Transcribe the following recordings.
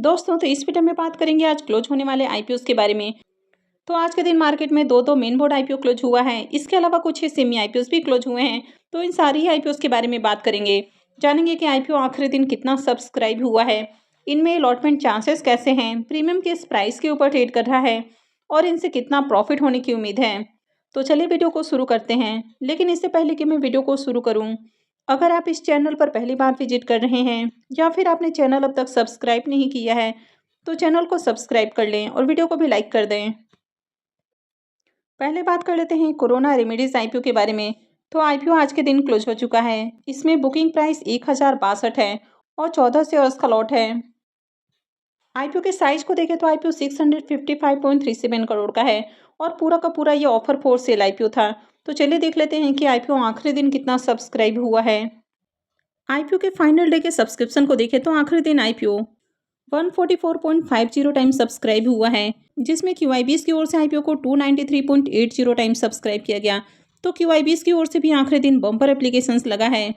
दोस्तों तो इस वीडियो में बात करेंगे आज क्लोज होने वाले आईपीओस के बारे में। तो आज के दिन मार्केट में दो मेन बोर्ड आईपीओ क्लोज हुआ है। इसके अलावा कुछ ही सेमी आईपीओस भी क्लोज हुए हैं। तो इन सारी आईपीओस के बारे में बात करेंगे। जानेंगे कि आईपीओ आखिरी दिन कितना सब्सक्राइब हुआ है, इनमें अलॉटमेंट चांसेस कैसे हैं, प्रीमियम किस प्राइस के ऊपर ट्रेड कर रहा है और इनसे कितना प्रॉफिट होने की उम्मीद है। तो चलिए वीडियो को शुरू करते हैं। लेकिन इससे पहले कि मैं वीडियो को शुरू करूं, अगर आप इस चैनल पर पहली बार विजिट कर रहे हैं या फिर आपने चैनल अब तक सब्सक्राइब नहीं किया है तो चैनल को सब्सक्राइब कर लें और वीडियो को भी लाइक कर दें। पहले बात कर लेते हैं कोरोना रेमेडीज आईपीओ के बारे में। तो आईपीओ आज के दिन क्लोज हो चुका है। इसमें बुकिंग प्राइस 1062 है और 14 शेयर्स का लॉट है। आईपीओ के साइज को देखें तो आईपीओ 655.37 करोड़ का है और पूरा का पूरा ये ऑफर फोर सेल आईपीओ था। तो चलिए देख लेते हैं कि आईपीओ आखिरी दिन कितना सब्सक्राइब हुआ है। आईपीओ के फाइनल डे के सब्सक्रिप्शन को देखें तो आखिरी दिन आईपीओ 144.50 टाइम सब्सक्राइब हुआ है, जिसमें क्यूआईबीएस की ओर से आईपीओ को 293.80 टाइम सब्सक्राइब किया गया। तो क्यूआईबीएस की ओर से भी आखिरी दिन बम्पर एप्लीकेशंस लगा है।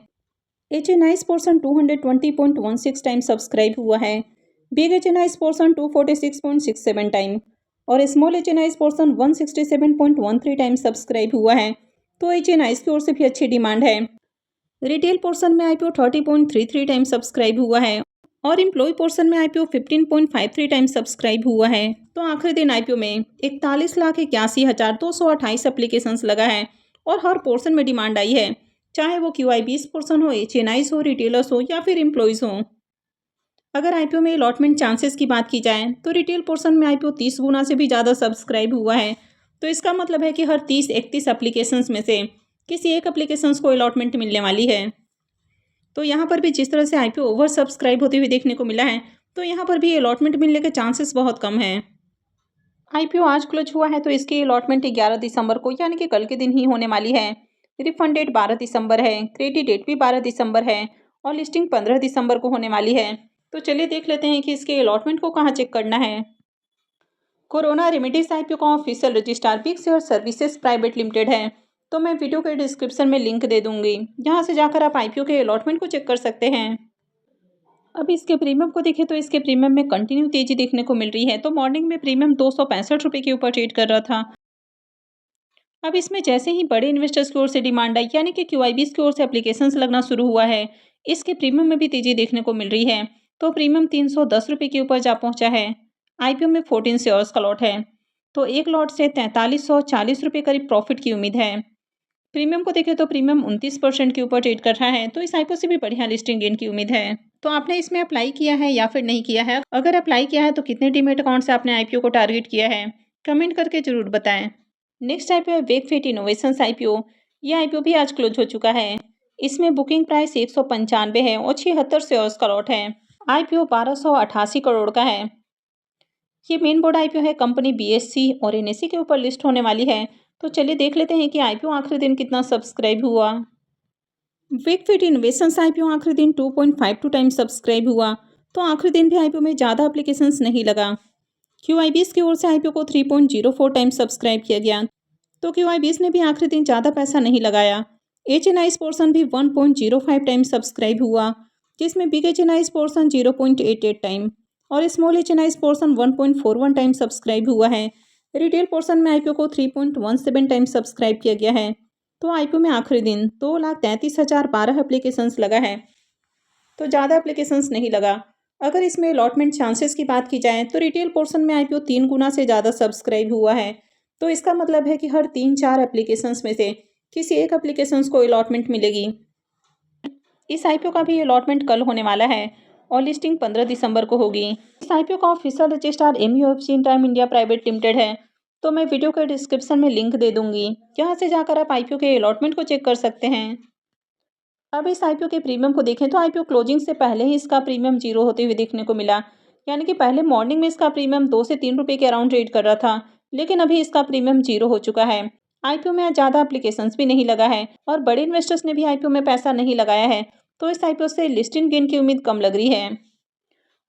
एचएनआई पोर्सन 220.16 टाइम सब्सक्राइब हुआ है। बिग एचएनआई पोर्सन 246.67 टाइम और small HNI portion 167.13 time subscribe हुआ है। तो एचएनआई की ओर से भी अच्छी डिमांड है। रिटेल पोर्शन में आईपीओ 30.33 टाइम सब्सक्राइब हुआ है और एम्प्लॉय पोर्शन में आईपीओ 15.53 टाइम सब्सक्राइब हुआ है। तो आखिरी दिन आईपीओ में 41,81,228 एप्लीकेशंस लगा है और हर पोर्शन में डिमांड आई है, चाहे वो क्यूआईबीएस पोर्शन हो, एचएनआईस हो, रिटेलर्स हो या फिर एम्प्लॉयज़ हो। अगर आईपीओ में अलॉटमेंट चांसेस की बात की जाए तो रिटेल पोर्शन में आईपीओ 30 गुना से भी ज़्यादा सब्सक्राइब हुआ है। तो इसका मतलब है कि हर 30-31 एप्लीकेशंस में से किसी एक एप्लीकेशंस को अलॉटमेंट मिलने वाली है। तो यहाँ पर भी जिस तरह से आईपीओ ओवर सब्सक्राइब होते हुए देखने को मिला है, तो यहाँ पर भी अलॉटमेंट मिलने के चांसेस बहुत कम हैं। आईपीओ आज क्लोज हुआ है तो इसकी अलॉटमेंट 11 दिसंबर को यानी कि कल के दिन ही होने वाली है। रिफंड डेट 12 दिसंबर है, क्रेडिट डेट भी 12 दिसंबर है और लिस्टिंग 15 दिसंबर को होने वाली है। तो चलिए देख लेते हैं कि इसके अलॉटमेंट को कहाँ चेक करना है। कोरोना रेमेडीज आईपीओ का official registrar big share services private limited है। तो मैं वीडियो के डिस्क्रिप्शन में लिंक दे दूंगी, जहां से जाकर आप आईपीओ के अलॉटमेंट को चेक कर सकते हैं। अब इसके प्रीमियम को देखें तो इसके प्रीमियम में कंटिन्यू तेजी देखने को मिल रही है। तो मॉर्निंग में प्रीमियम 265 रुपये के ऊपर ट्रेड कर रहा था। अब इसमें जैसे ही बड़े इन्वेस्टर्स की ओर से डिमांड आई यानी कि क्यूआईबीएस की ओर से एप्लीकेशंस लगना शुरू हुआ है, इसके प्रीमियम में भी तेजी देखने को मिल रही है। तो प्रीमियम 310 रुपये के ऊपर जा पहुंचा है। आईपीओ में 14 शेयर्स का लॉट है। तो एक लॉट से 4340 रुपये करीब प्रॉफिट की उम्मीद है। प्रीमियम को देखें तो प्रीमियम 29% के ऊपर ट्रेड कर रहा है। तो इस आईपीओ से भी बढ़िया लिस्टिंग गेन की उम्मीद है। तो आपने इसमें अप्लाई किया है या फिर नहीं किया है? अगर अप्लाई किया है तो कितने डीमैट अकाउंट से आपने आईपीओ को टारगेट किया है? कमेंट करके जरूर बताएं। नेक्स्ट आईपीओ है वेकफिट इनोवेशंस आईपीओ। ये आईपीओ भी आज क्लोज हो चुका है। इसमें बुकिंग प्राइस 195 है और 76 शेयर्स का लॉट है। आईपीओ 1288 करोड़ का है। ये मेन बोर्ड आईपीओ है। कंपनी बीएससी और एनएससी के ऊपर लिस्ट होने वाली है। तो चलिए देख लेते हैं कि आईपीओ आखिरी दिन कितना सब्सक्राइब हुआ। वेकफिट इनोवेशंस आईपीओ आखिरी दिन 2.52 टाइम सब्सक्राइब हुआ। तो आखिरी दिन भी आईपीओ में ज़्यादा एप्लीकेशंस नहीं लगा। क्यूआईबीएस की ओर से आईपीओ को 3.04 टाइम सब्सक्राइब किया गया। तो क्यूआईबीएस ने भी आखिरी दिन ज़्यादा पैसा नहीं लगाया। एचएनआई पोर्सन भी 1.05 टाइम सब्सक्राइब हुआ, जिसमें बिग एचएनआई पोर्सन 0.88 टाइम और small HNI portion 1.41 time subscribe हुआ है। रिटेल पोर्शन में आईपीओ को 3.17 टाइम सब्सक्राइब किया गया है। तो आईपीओ में आखिरी दिन 2,33,012 एप्लीकेशंस लगा है। तो ज़्यादा एप्लीकेशंस नहीं लगा। अगर इसमें अलॉटमेंट चांसेस की बात की जाए तो रिटेल पोर्शन में आईपीओ 3 गुना से ज़्यादा सब्सक्राइब हुआ है। तो इसका मतलब है कि हर 3-4 एप्लीकेशंस में से किसी एक एप्लीकेशंस को अलॉटमेंट मिलेगी। इस आईपीओ का भी अलॉटमेंट कल होने वाला है और लिस्टिंग 15 दिसंबर को होगी। इस आईपीओ का official registrar MUFC Intime India private limited है। तो मैं वीडियो के डिस्क्रिप्शन में लिंक दे दूंगी, जहां से जाकर आप आईपीओ के अलॉटमेंट को चेक कर सकते हैं। अब इस आईपीओ के प्रीमियम को देखें तो आईपीओ क्लोजिंग से पहले ही इसका प्रीमियम 0 होते हुए देखने को मिला। यानी कि पहले मॉर्निंग में इसका प्रीमियम 2 से 3 रुपये के अराउंड ट्रेड कर रहा था, लेकिन अभी इसका प्रीमियम 0 हो चुका है। आईपीओ में आज ज़्यादा एप्लीकेशंस भी नहीं लगा है और बड़े इन्वेस्टर्स ने भी आईपीओ में पैसा नहीं लगाया है। तो इस आईपीओ से लिस्टिंग गेन की उम्मीद कम लग रही है।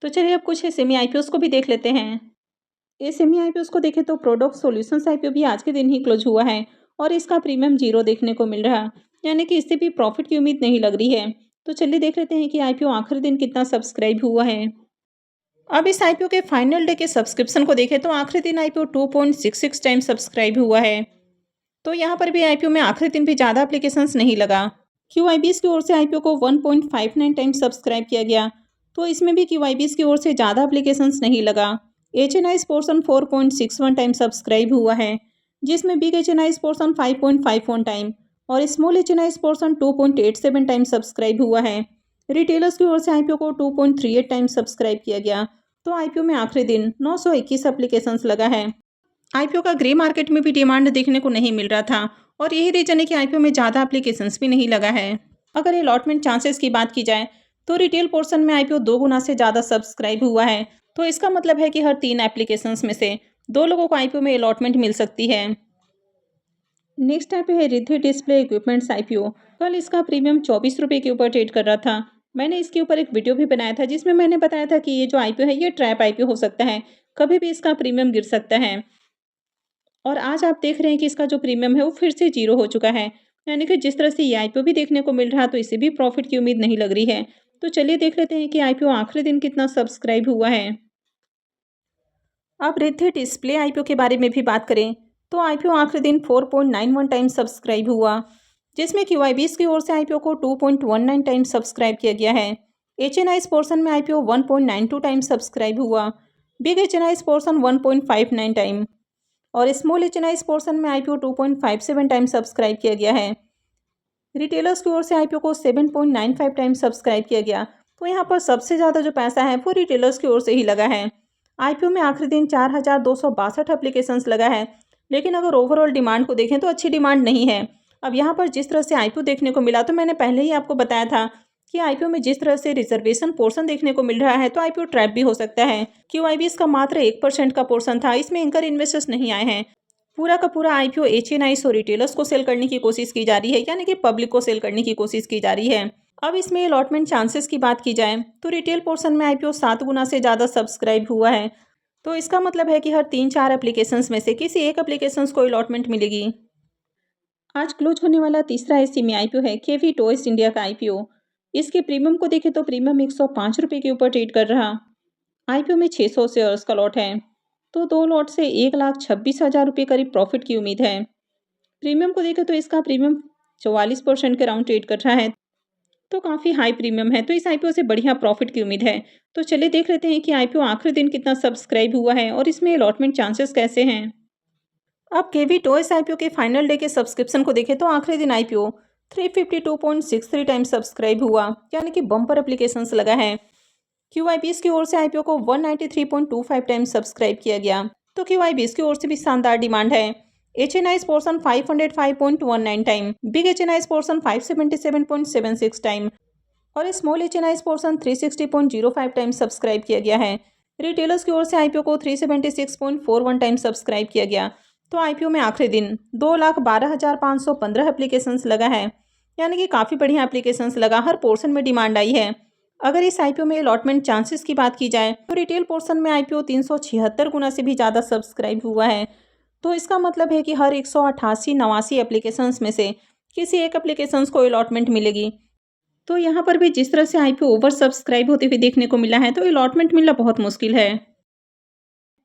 तो चलिए अब कुछ सेमी आईपीओस को भी देख लेते हैं। ये सेमी आईपीओस को देखें तो प्रोडक्ट सॉल्यूशंस आईपीओ भी आज के दिन ही क्लोज हुआ है और इसका प्रीमियम 0 देखने को मिल रहा, यानी कि इससे भी प्रॉफिट की उम्मीद नहीं लग रही है। तो चलिए देख लेते हैं कि आईपीओ आखिरी दिन कितना सब्सक्राइब हुआ है। अब इस आईपीओ के फाइनल डे के सब्सक्रिप्शन को देखें तो आखिरी दिन आईपीओ 2.66 टाइम सब्सक्राइब हुआ है। तो यहाँ पर भी आईपीओ में आखिरी दिन भी ज़्यादा एप्लीकेशंस नहीं लगा। क्यूआईबीएस की ओर से आईपीओ को 1.59 टाइम सब्सक्राइब किया गया, तो इसमें भी क्यूआईबीएस की ओर से ज़्यादा एप्लीकेशंस नहीं लगा। एचएनआईस पोर्शन 4.61 टाइम सब्सक्राइब हुआ है, जिसमें बिग एचएनआईस पोर्शन 5.51 टाइम और small HNIs portion 2.87 time subscribe हुआ है। रिटेलर्स की ओर से आईपीओ को 2.38 टाइम सब्सक्राइब किया गया, तो आईपीओ में आखिरी दिन 921 एप्लीकेशंस लगा है। आईपीओ का ग्रे मार्केट में भी डिमांड देखने को नहीं मिल रहा था और यही रीजन है कि आईपीओ में ज़्यादा एप्लीकेशंस भी नहीं लगा है। अगर अलॉटमेंट चांसेस की बात की जाए तो रिटेल पोर्शन में आईपीओ 2 गुना से ज़्यादा सब्सक्राइब हुआ है, तो इसका मतलब है कि हर 3 एप्लीकेशंस में से 2 लोगों को आईपीओ में अलॉटमेंट मिल सकती है। नेक्स्ट आईपीओ है रिद्धि डिस्प्ले इक्विपमेंट्स आईपीओ। कल इसका प्रीमियम 24 रुपये के ऊपर ट्रेड कर रहा था। मैंने इसके ऊपर एक वीडियो भी बनाया था जिसमें मैंने बताया था कि ये जो आईपीओ है ये ट्रैप आईपीओ हो सकता है, कभी भी इसका प्रीमियम गिर सकता है। और आज आप देख रहे हैं कि इसका जो प्रीमियम है वो फिर से 0 हो चुका है, यानी कि जिस तरह से ये आईपीओ भी देखने को मिल रहा है तो इसे भी प्रॉफिट की उम्मीद नहीं लग रही है। तो चलिए देख लेते हैं कि आईपीओ आखिरी दिन कितना सब्सक्राइब हुआ है। अब रिद्धि डिस्प्ले आईपीओ के बारे में भी बात करें तो आईपीओ आखिरी दिन 4.91 टाइम सब्सक्राइब हुआ, जिसमें क्यूआईबीएस की ओर से आईपीओ को 2.19 टाइम सब्सक्राइब किया गया है। एचएनआईस पोर्शन में आईपीओ 1.92 टाइम सब्सक्राइब हुआ, बिग एचएनआईस पोर्शन 1.59 टाइम और स्मॉल एचएनआईस पोर्शन में आईपीओ 2.57 टाइम सब्सक्राइब किया गया है। रिटेलर्स की ओर से आईपीओ को 7.95 टाइम सब्सक्राइब किया गया, तो यहाँ पर सबसे ज़्यादा जो पैसा है वो रिटेलर्स की ओर से ही लगा है। आईपीओ में आखिरी दिन 4,262 एप्लीकेशंस लगा है, लेकिन अगर ओवरऑल डिमांड को देखें तो अच्छी डिमांड नहीं है। अब यहाँ पर जिस तरह से आईपीओ देखने को मिला तो मैंने पहले ही आपको बताया था कि आईपीओ में जिस तरह से रिजर्वेशन पोर्शन देखने को मिल रहा है तो आईपीओ ट्रैप भी हो सकता है। क्यूआईबीएस का मात्र 1% का पोर्शन था, इसमें एंकर इन्वेस्टर्स नहीं आए हैं। पूरा का पूरा आईपीओ एचएनआईस और रिटेलर्स को सेल करने की कोशिश की जा रही है, यानी कि पब्लिक को सेल करने की कोशिश की जा रही है। अब इसमें अलॉटमेंट चांसेस की बात की जाए तो रिटेल पोर्शन में आईपीओ 7 गुना से ज़्यादा सब्सक्राइब हुआ है, तो इसका मतलब है कि हर 3-4 एप्लीकेशंस में से किसी एक एप्लीकेशंस को अलॉटमेंट मिलेगी। आज क्लोज होने वाला तीसरा एसी में आईपीओ है केवी टॉयज इंडिया का आईपीओ। इसके प्रीमियम को देखें तो प्रीमियम 105 रुपये के ऊपर ट्रेड कर रहा। आईपीओ में 600 शेयर्स का लॉट है, तो 2 लॉट से 1,26,000 रुपये करीब प्रॉफिट की उम्मीद है। प्रीमियम को देखें तो इसका प्रीमियम 44% के राउंड ट्रेड कर रहा है, तो काफ़ी हाई प्रीमियम है, तो इस आईपीओ से बढ़िया प्रॉफिट की उम्मीद है। तो चलिए देख लेते हैं कि आईपीओ आखिरी दिन कितना सब्सक्राइब हुआ है और इसमें अलॉटमेंट चांसेस कैसे हैं। अब केवी टॉयज आईपीओ के फाइनल डे के सब्सक्रिप्शन को देखें तो आखिरी दिन आईपीओ 352.63 टाइम सब्सक्राइब हुआ, यानी कि बम्पर एप्लीकेशंस लगा है। क्यूआईबीएस की ओर से आईपीओ को 193.25 टाइम सब्सक्राइब किया गया, तो क्यूआईबीएस की ओर से भी शानदार डिमांड है। HNIs portion 505.19 time, big HNIs portion 577.76 time और small HNIs portion 360.05 time subscribe किया गया है। रिटेलर्स की ओर से आईपीओ को 376.41 टाइम सब्सक्राइब किया गया, तो आईपीओ में आखिरी दिन 2,12,515 एप्लीकेशंस लगा है, यानी कि काफ़ी बढ़िया एप्लीकेशंस लगा, हर पोर्शन में डिमांड आई है। अगर इस आईपीओ में अलॉटमेंट चांसेस की बात की जाए तो रिटेल पोर्शन में आईपीओ 376 गुना से भी ज़्यादा सब्सक्राइब हुआ है, तो इसका मतलब है कि हर 188-89 एप्लीकेशंस में से किसी एक एप्लीकेशंस को अलॉटमेंट मिलेगी। तो यहाँ पर भी जिस तरह से आईपीओ ओवर सब्सक्राइब होते हुए देखने को मिला है तो अलॉटमेंट मिलना बहुत मुश्किल है।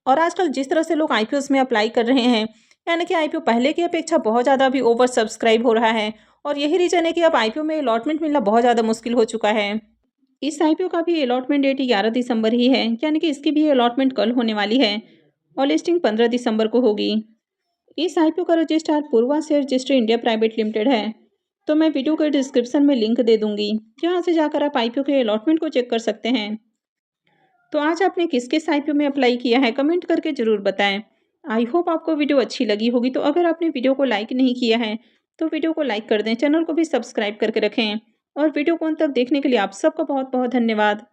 और आजकल जिस तरह से लोग आईपीओस में अप्लाई कर रहे हैं, यानी कि आईपीओ पहले की अपेक्षा बहुत ज़्यादा अभी ओवर सब्सक्राइब हो रहा है और यही रीज़न है कि अब आईपीओ में अलॉटमेंट मिलना बहुत ज़्यादा मुश्किल हो चुका है। इस आईपीओ का भी अलॉटमेंट डेट 11 दिसंबर ही है, यानी कि इसकी भी अलॉटमेंट कल होने वाली है और लिस्टिंग 15 दिसंबर को होगी। इस आईपीओ का registrar Purva share registry India private limited है, तो मैं वीडियो के डिस्क्रिप्शन में लिंक दे दूंगी, जहाँ से जाकर आप आईपीओ के अलॉटमेंट को चेक कर सकते हैं। तो आज आपने किस किस आईपीओ में अप्लाई किया है कमेंट करके ज़रूर बताएं। आई होप आपको वीडियो अच्छी लगी होगी। तो अगर आपने वीडियो को लाइक नहीं किया है तो वीडियो को लाइक कर दें, चैनल को भी सब्सक्राइब करके रखें और वीडियो को अंत तक देखने के लिए आप सबका बहुत बहुत धन्यवाद।